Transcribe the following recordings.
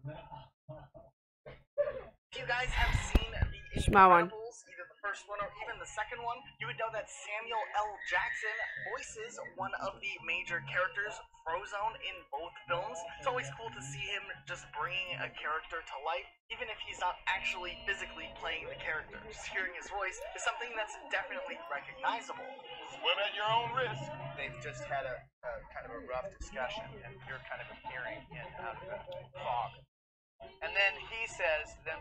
If you guys have seen The Small one. Incredibles, either the first one or even the second one, you would know that Samuel L. Jackson voices one of the major characters, Frozone, in both films. It's always cool to see him just bringing a character to life, even if he's not actually physically playing the character. Just hearing his voice is something that's definitely recognizable. Swim at your own risk. They've just had a kind of a rough discussion, and you're kind of appearing in out of the fog. And then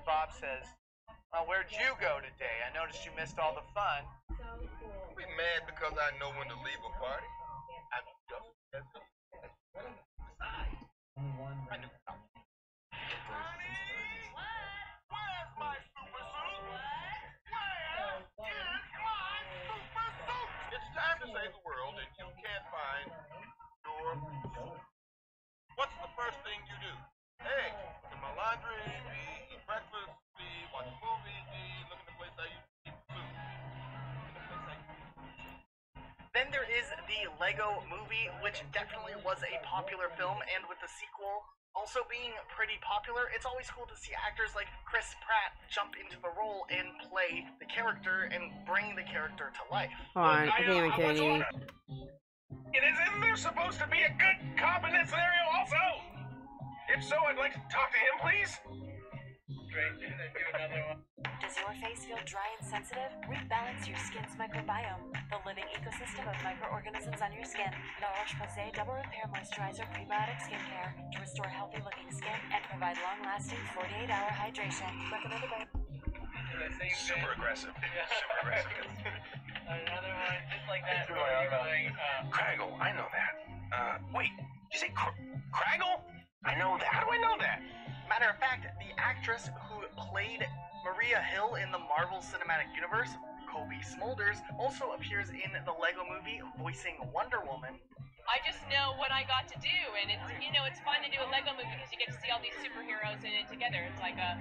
Bob says, where'd you go today? I noticed you missed all the fun. Don't be mad because I know when to leave a party. I'm just as good. Besides, I knew something. Honey, where's my super suit? Where is my super suit? It's time to save the world, and you can't find your suit. What's the first thing you do? A, look at my laundry. B, eat breakfast. C, watch a movie. D, look at the place I used to keep the suit. Then there is the Lego Movie, which definitely was a popular film, and with the sequel also being pretty popular, it's always cool to see actors like Chris Pratt jump into the role and play the character and bring the character to life. Hold on, I think I'm kidding you. Isn't there supposed to be a good cop in that scenario also? If so, I'd like to talk to him, please. Great, do another one. Does your face feel dry and sensitive? Rebalance your skin's microbiome, the living ecosystem of microorganisms on your skin. La Roche-Posay Double Repair Moisturizer Prebiotic Skincare to restore healthy-looking skin and provide long-lasting 48-hour hydration. Recommended by... Super aggressive. Super aggressive. Another one, just like that. Craggle, I know that. Wait, you say Craggle? I know that. How do I know that? Matter of fact, the actress who played Maria Hill in the Marvel Cinematic Universe, Kobe Smulders, also appears in the Lego Movie voicing Wonder Woman. I just know what I got to do, and it's fun to do a Lego movie because you get to see all these superheroes in it together. It's like a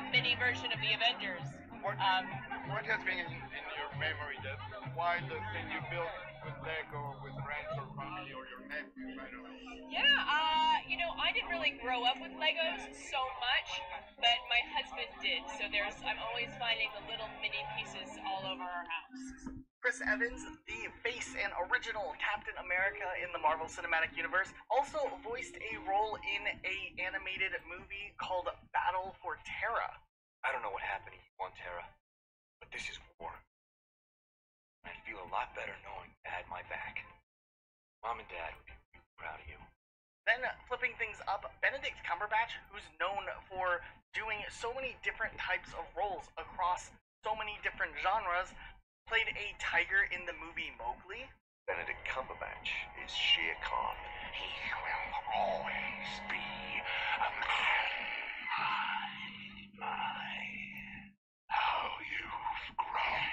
mini version of the Avengers. What has been in your memory that why the thing you built with Lego with friends or family or your nephews? I don't know. Yeah, I didn't really grow up with Legos so much, but my husband did. So I'm always finding the little mini pieces all over our house. Chris Evans, the face and original Captain America in the Marvel Cinematic Universe, also voiced a role in an animated movie called Battle for Terra. I don't know what happened to you on Terra, but this is war. I'd feel a lot better knowing you had my back. Mom and Dad would be really proud of you. Then, flipping things up, Benedict Cumberbatch, who's known for doing so many different types of roles across so many different genres, played a tiger in the movie Mowgli. Benedict Cumberbatch is Shere Khan. He will always be a man. My, how you've grown.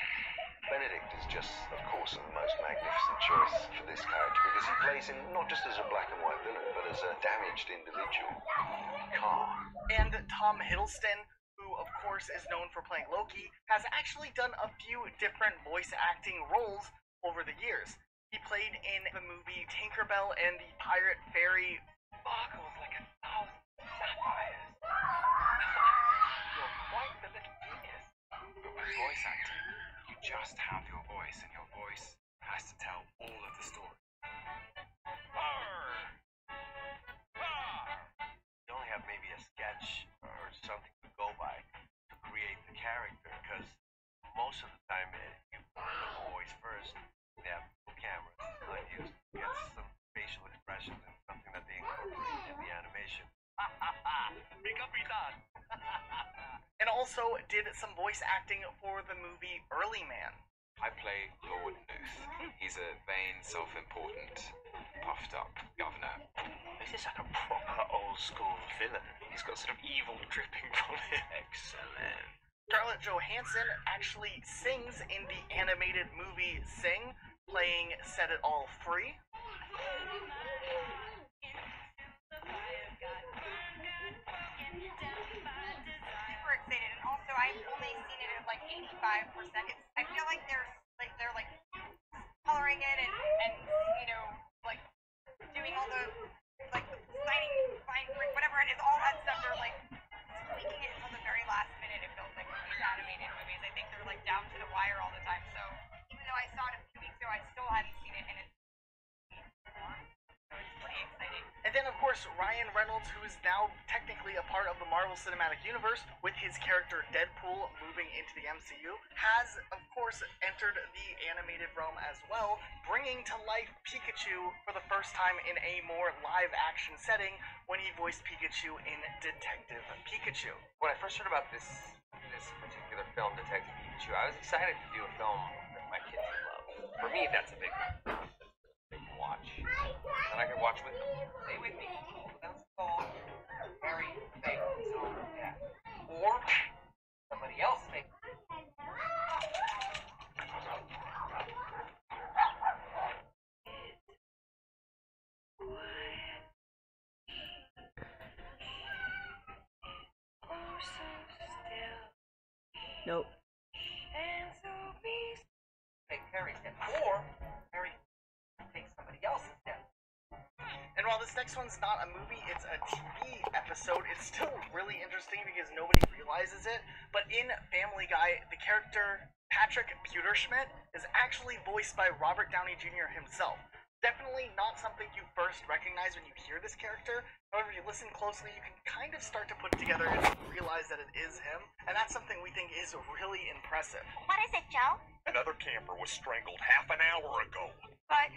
Benedict is just, of course, the most magnificent choice for this character because he plays him not just as a black and white villain, but as a damaged individual. Khan. And Tom Hiddleston, who of course is known for playing Loki, has actually done a few different voice acting roles over the years. He played in the movie Tinkerbell and the Pirate Fairy Sparkles Like 1,000 Sapphires. You're quite the little genius. But with voice acting, you just have your voice, and your voice has to tell all of the story. You only have maybe a sketch or something to go by to create the character, because most of the time you put the voice first. They have cameras used to get some facial expressions and something that they incorporate in the animation. And also did some voice acting for the movie Early Man. I play Lord Newth. He's a vain, self-important, puffed-up governor. This is like a proper old-school villain. He's got sort of evil dripping from him. Excellent. Scarlett Johansson actually sings in the animated movie Sing, playing Set It All Free. Super excited, and also I've only seen it at like 85%. I feel like they're coloring it and like doing all the like signing, fine print, whatever it is, all that stuff. They're like course, Ryan Reynolds, who is now technically a part of the Marvel Cinematic Universe, with his character Deadpool moving into the MCU, has, of course, entered the animated realm as well, bringing to life Pikachu for the first time in a more live-action setting when he voiced Pikachu in Detective Pikachu. When I first heard about this particular film, Detective Pikachu, I was excited to do a film that my kids would love. For me, that's a big watch. And I can watch with them. Stay with me. That's called very favorite. So, yeah. Or somebody else favorite. Nope. Take Harry's step. Or Harry takes somebody else's step. And while this next one's not a movie, it's a TV episode, it's still really interesting because nobody realizes it. But in Family Guy, the character Patrick Pewterschmidt is actually voiced by Robert Downey Jr. himself. Definitely not something you first recognize when you hear this character. However, if you listen closely, you can kind of start to put it together and realize that it is him. And that's something we think is really impressive. What is it, Joe? Another camper was strangled half an hour ago. But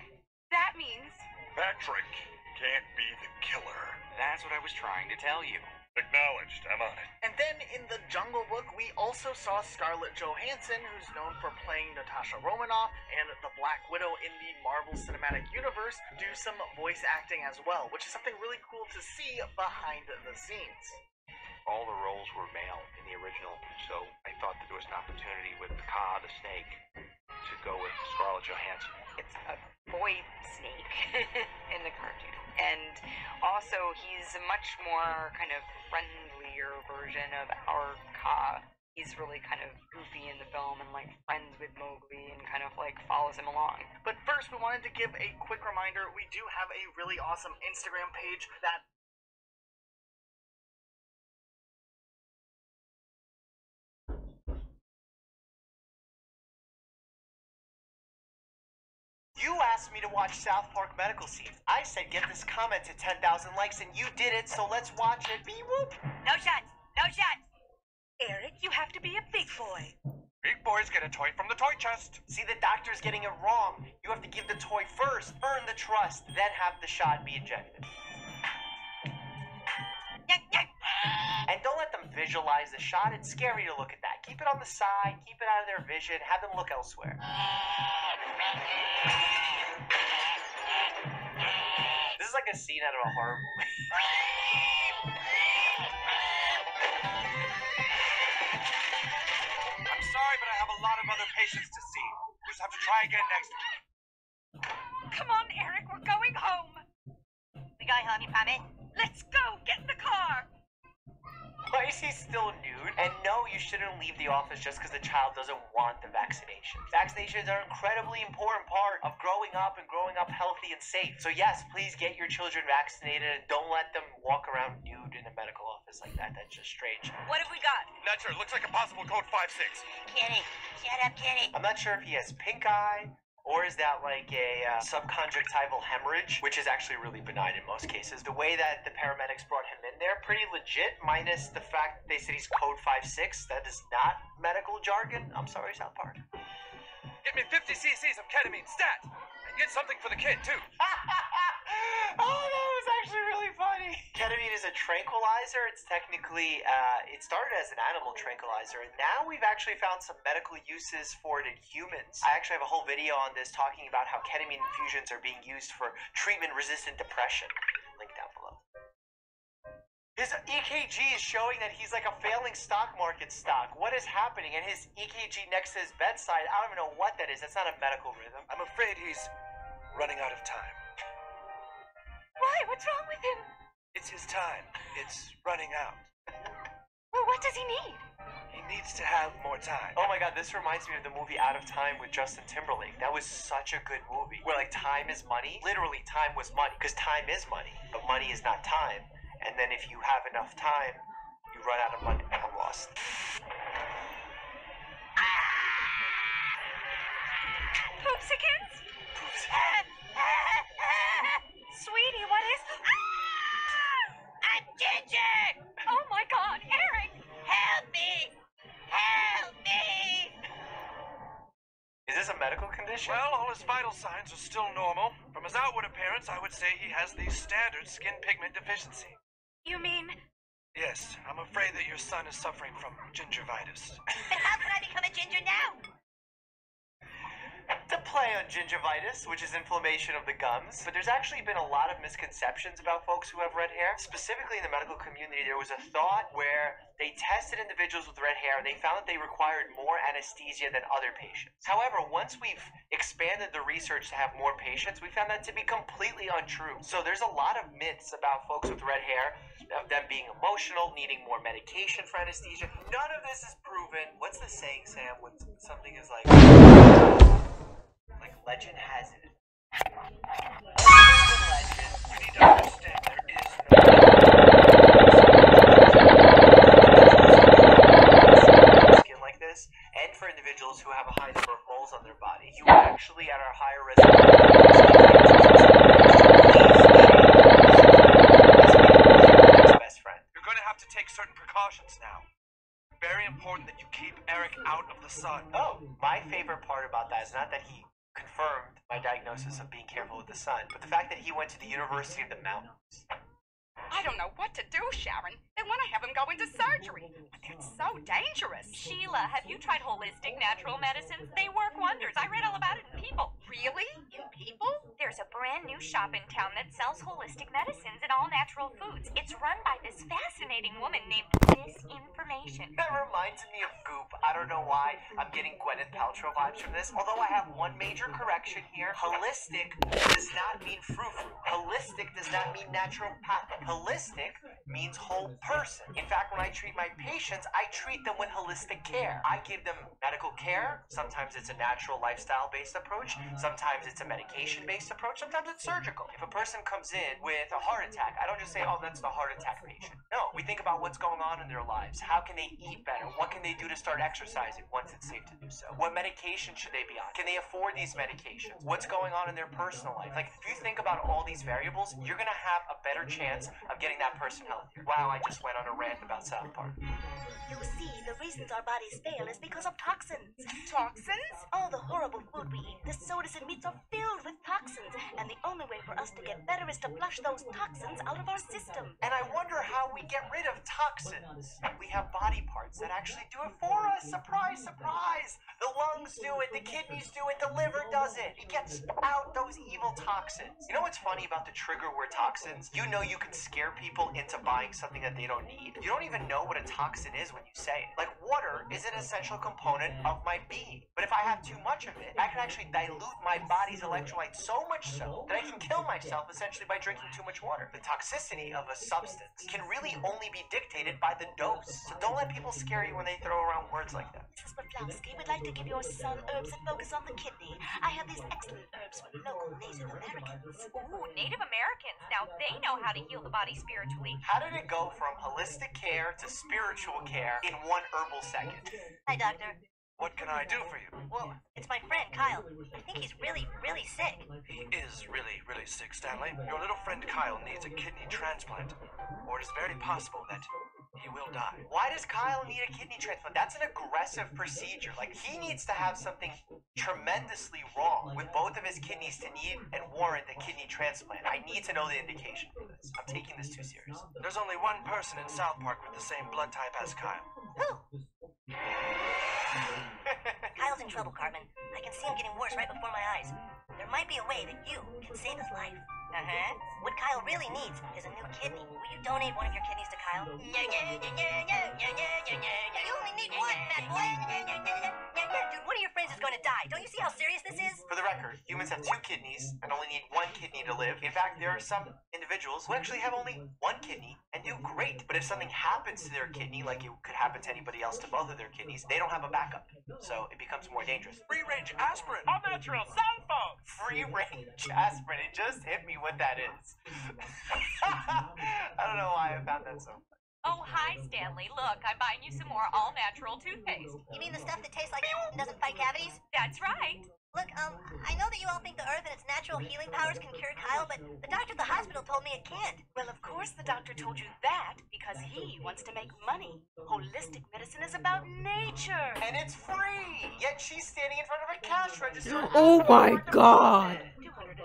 that means... Patrick can't be the killer. That's what I was trying to tell you. Acknowledged, I'm on it. And then in The Jungle Book, we also saw Scarlett Johansson, who's known for playing Natasha Romanoff and the Black Widow in the Marvel Cinematic Universe, do some voice acting as well, which is something really cool to see behind the scenes. All the roles were male in the original, so I thought that there was an opportunity with Kaa the snake to go with Scarlett Johansson. It's a boy snake in the cartoon. And also, he's a much more kind of friendlier version of our Kaa. He's really kind of goofy in the film and like friends with Mowgli and kind of like follows him along. But first, we wanted to give a quick reminder. We do have a really awesome Instagram page that You asked me to watch South Park Medical Scenes. I said get this comment to 10,000 likes, and you did it, so let's watch it. Beep whoop. No shots! No shots! Eric, you have to be a big boy. Big boys get a toy from the toy chest. See, the doctor's getting it wrong. You have to give the toy first, earn the trust, then have the shot be injected. And don't let them visualize the shot. It's scary to look at that. Keep it on the side, keep it out of their vision, have them look elsewhere. This is like a scene out of a horror movie. I'm sorry, but I have a lot of other patients to see. Just have to try again next week. Come on, Eric, we're going home. We going home, you promise? Let's go. Get in the car. Why is he still nude? And no, you shouldn't leave the office just because the child doesn't want the vaccination. Vaccinations are an incredibly important part of growing up and growing up healthy and safe. So yes, please get your children vaccinated and don't let them walk around nude in a medical office like that. That's just strange. What have we got? Not sure. Looks like a possible code 5-6. Kitty. Shut up, Kitty. I'm not sure if he has pink eye, or is that like a subconjunctival hemorrhage, which is actually really benign in most cases. The way that the paramedics brought him in there, pretty legit, minus the fact that they said he's code 5-6. That is not medical jargon. I'm sorry, South Park. Get me 50 cc's of ketamine, stat! And get something for the kid, too. Oh, that was actually really funny. Ketamine is a tranquilizer. It's technically, it started as an animal tranquilizer, and now we've actually found some medical uses for it in humans. I actually have a whole video on this talking about how ketamine infusions are being used for treatment-resistant depression. Link down below. His EKG is showing that he's like a failing stock market stock. What is happening? And his EKG next to his bedside, I don't even know what that is. That's not a medical rhythm. I'm afraid he's running out of time. Why? What's wrong with him? It's his time. It's running out. Well, what does he need? He needs to have more time. Oh my god, this reminds me of the movie Out of Time with Justin Timberlake. That was such a good movie. Where like time is money. Literally, time was money. Because time is money. But money is not time. And then if you have enough time, you run out of money. I'm lost. Poopsikins? Sweetie, what is... condition? Well, all his vital signs are still normal. From his outward appearance, I would say he has the standard skin pigment deficiency. You mean? Yes, I'm afraid that your son is suffering from gingivitis. Then how can I become a ginger now? To play on gingivitis, which is inflammation of the gums, but there's actually been a lot of misconceptions about folks who have red hair. Specifically in the medical community, there was a thought where they tested individuals with red hair and they found that they required more anesthesia than other patients. However, once we've expanded the research to have more patients, we found that to be completely untrue. So there's a lot of myths about folks with red hair, of them being emotional, needing more medication for anesthesia. None of this is proven. What's the saying, Sam, when something is like legend has it? Legend. You need to understand there is skin like this, and for individuals who have a high number of moles on their body, you actually are at a higher risk of best friend. You're going to have to take certain precautions now. Very important that you keep Eric out of the sun. Oh, my favorite part about that is not that he confirmed my diagnosis of being careful with the sun, but the fact that he went to the University of the Mountains. I don't know what to do, Sharon. They want to have him go into surgery. But it's so dangerous. Sheila, have you tried holistic natural medicines? They work wonders. I read all about it in People. Really? In People? There's a brand new shop in town that sells holistic medicines and all natural foods. It's run by this fascinating woman named Misinformation. That reminds me of Goop. I don't know why I'm getting Gwyneth Paltrow vibes from this, although I have one major correction here. Holistic does not mean frou-frou. Holistic does not mean naturopathic. Holistic means whole person. In fact, when I treat my patients, I treat them with holistic care. I give them medical care. Sometimes it's a natural lifestyle-based approach. Sometimes it's a medication-based approach. Sometimes it's surgical. If a person comes in with a heart attack, I don't just say, oh, that's the heart attack patient. No, we think about what's going on in their lives. How can they eat better? What can they do to start exercising once it's safe to do so? What medication should they be on? Can they afford these medications? What's going on in their personal life? Like, if you think about all these variables, you're going to have a better chance of getting that person healthier. Wow, I just went on a rant about South Park. You see, the reasons our bodies fail is because of toxins. Toxins? All the horrible food we eat, the sodas and meats are filled with toxins, and the only way for us to get better is to flush those toxins out of our system. And I wonder how we get rid of toxins. We have body parts that actually do it for us. Surprise, surprise! The lungs do it, the kidneys do it, the liver does it. It gets out those evil toxins. You know what's funny about the trigger word toxins? You know you can scare people into buying something that they don't need. You don't even know what a toxin is when you say it. Like, water is an essential component of my being. But if I have too much of it, I can actually dilute my body's electrolytes so much so that I can kill myself essentially by drinking too much water. The toxicity of a substance can really only be dictated by the dose. So don't let people scare you when they throw around words like that. Mrs. Pawlowski would like to give your son herbs that focus on the kidney. I have these excellent herbs for local Native Americans. Ooh, Native Americans. Now they know how to heal the body spiritually. How did it go from holistic care to spiritual care in one herbal second? Hi, doctor. What can I do for you? Well, it's my friend Kyle. I think he's really, really sick. He is really, really sick, Stanley. Your little friend Kyle needs a kidney transplant, or it is very possible that he will die. Why does Kyle need a kidney transplant? That's an aggressive procedure. Like, he needs to have something tremendously wrong with both of his kidneys to need and warrant a kidney transplant. I need to know the indication for this. I'm taking this too serious. There's only one person in South Park with the same blood type as Kyle. Who? Kyle's in trouble, Cartman. I can see him getting worse right before my eyes. There might be a way that you can save his life. Uh-huh. What Kyle really needs is a new kidney. Will you donate one of your kidneys to Kyle? You only need one, fat boy. Dude, one of your friends is going to die. Don't you see how serious this is? For the record, humans have 2 kidneys and only need 1 kidney to live. In fact, there are some individuals who actually have only 1 kidney and do great. But if something happens to their kidney, like it could happen to anybody else to both of their kidneys, they don't have a backup. So it becomes more dangerous. Free-range aspirin. All natural cell phone. Free-range aspirin. It just hit me what that is. I don't know why I found that so funny. Oh, hi, Stanley. Look, I'm buying you some more all-natural toothpaste. You mean the stuff that tastes like and doesn't fight cavities? That's right. Look, I know that you all think the earth and its natural healing powers can cure Kyle, but the doctor at the hospital told me it can't. Well, of course the doctor told you that because he wants to make money. Holistic medicine is about nature. And it's free! Yet she's standing in front of a cash register. Oh my god.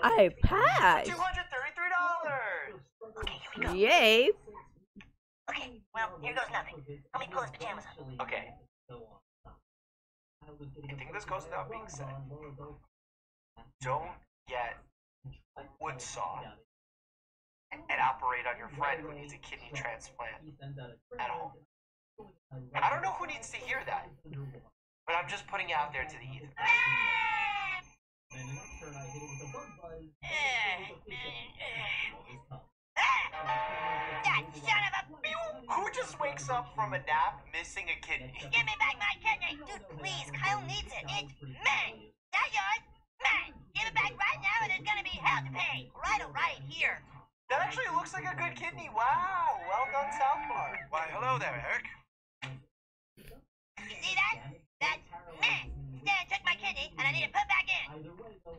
I passed. $233. Okay, here we go. Yay. Okay, well, here goes nothing. Let me pull his pajamas on. Okay. I think this goes without being said. Don't get wood saw and operate on your friend who needs a kidney transplant at home. I don't know who needs to hear that, but I'm just putting it out there to the ether. Who just wakes up from a nap missing a kidney? Give me back my kidney! Dude, please, Kyle needs it. It's mine! Not yours! Mine! Give it back right now and there's gonna be hell to pay! Right here! That actually looks like a good kidney. Wow! Well done, South Park. Why, hello there, Eric. You see that? That's mine! Stan took my kidney and I need it put back in!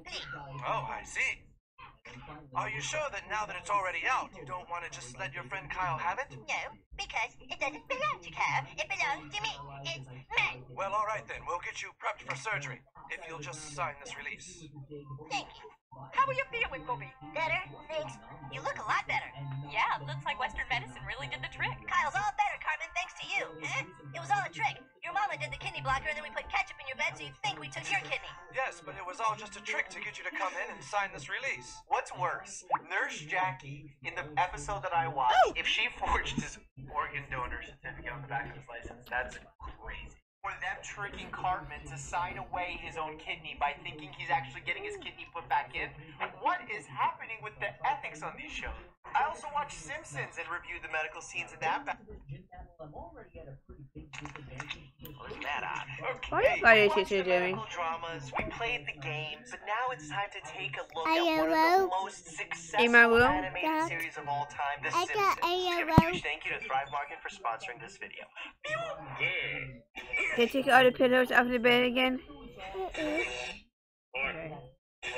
Please! Oh, I see. Are you sure that now that it's already out, you don't want to just let your friend Kyle have it? No, because it doesn't belong to Kyle. It belongs to me. It's mine. Well, all right then. We'll get you prepped for surgery if you'll just sign this release. Thank you. How are you feeling, Bobby? Better? Thanks. You look a lot better. Yeah, looks like Western medicine really did the trick. Kyle's all better, Cartman, thanks to you. Huh? It was all a trick. Your mama did the kidney blocker and then we put ketchup in your bed so you'd think we took your kidney. Yes, but it was all just a trick to get you to come in and sign this release. What's worse, Nurse Jackie, in the episode that I watched, if she forged his organ donor certificate on the back of his license, that's crazy. For them tricking Cartman to sign away his own kidney by thinking he's actually getting his kidney put back in. Like, what is happening with the ethics on these shows? I also watch Simpsons and review the medical scenes in that. Look at that on. What are you guys doing? Dramas, we played the games, but now it's time to take a look Are at you one of well? the most successful In my room? animated series of all time, The I Simpsons. got a Give a well. huge thank you to Thrive Market for sponsoring this video. Can you take all the pillows off the bed again?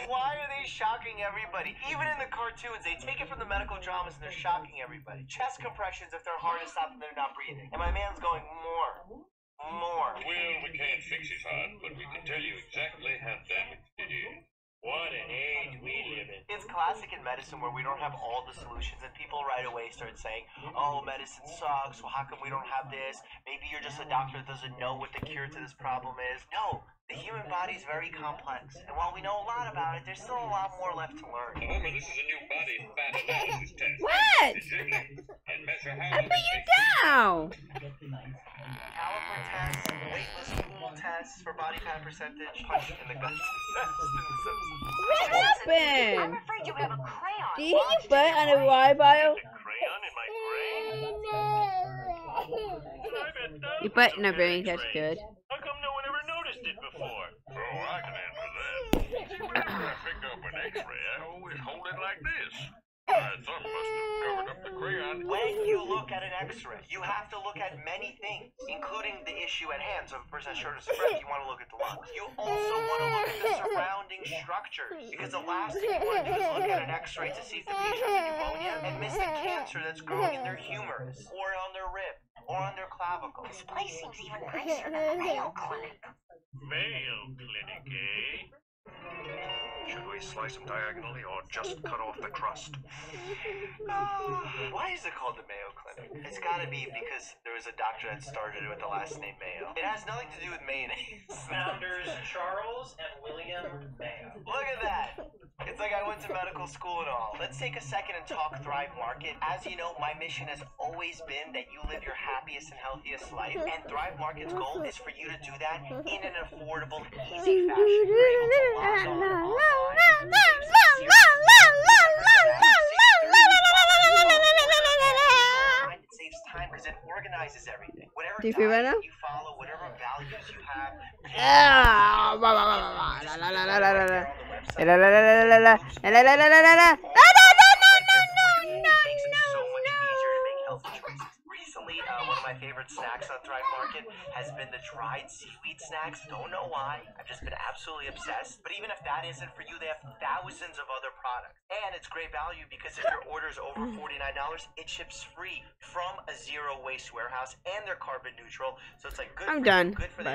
Why are they shocking everybody? Even in the cartoons, they take it from the medical dramas and they're shocking everybody. Chest compressions if their heart is stopped and they're not breathing. And my man's going, more. Well, we can't fix his heart, but we can tell you exactly how damaged it is. What an age we live in. It's classic in medicine where we don't have all the solutions and people right away start saying, oh, medicine sucks, well, how come we don't have this? Maybe you're just a doctor that doesn't know what the cure to this problem is. No, the human body is very complex. And while we know a lot about it, there's still a lot more left to learn. Homer, this is a new body fat analysis test. What? And measure how I put you down! Caliper tests, weightless pool tests for body fat percentage, punch in the gut. What happened? I'm afraid you have a crayon. Did you hit your butt on a Y-bio? Crayon in my brain? Your butt in a brain, that's good. How come no one ever noticed it before? Oh, I can answer that. Whenever I pick up an X-ray, I always hold it like this. Some must have covered up the crayon. When you look at an X-ray, you have to look at many things, including the issue at hand. So if a person has shortness of breath, you want to look at the lungs. You also want to look at the surrounding structures, because the last thing you want to do is look at an X-ray to see if the patient has pneumonia and miss the cancer that's growing in their humerus, or on their rib, or on their clavicle. This place seems even nicer than the Mayo Clinic. Mayo Clinic, eh? Should we slice them diagonally or just cut off the crust? Why is it called the Mayo Clinic? It's gotta be because there was a doctor that started it with the last name Mayo. It has nothing to do with mayonnaise. Founders Charles and William Mayo. Look at that! It's like I went to medical school and all. Let's take a second and talk Thrive Market. As you know, my mission has always been that you live your happiest and healthiest life, and Thrive Market's goal is for you to do that in an affordable, easy fashion. You're able to log on online. It saves time because it organizes everything. Whatever Do you feel better? diet you follow, whatever values you have. Recently, One of my favorite snacks on Thrive Market has been the dried seaweed snacks. Don't know why. I've just been absolutely obsessed. But even if that isn't for you, they have thousands of other products. And it's great value because if your order is over $49, it ships free from a zero waste warehouse, and they're carbon neutral. So it's like good I'm for done. you, good for Bye. the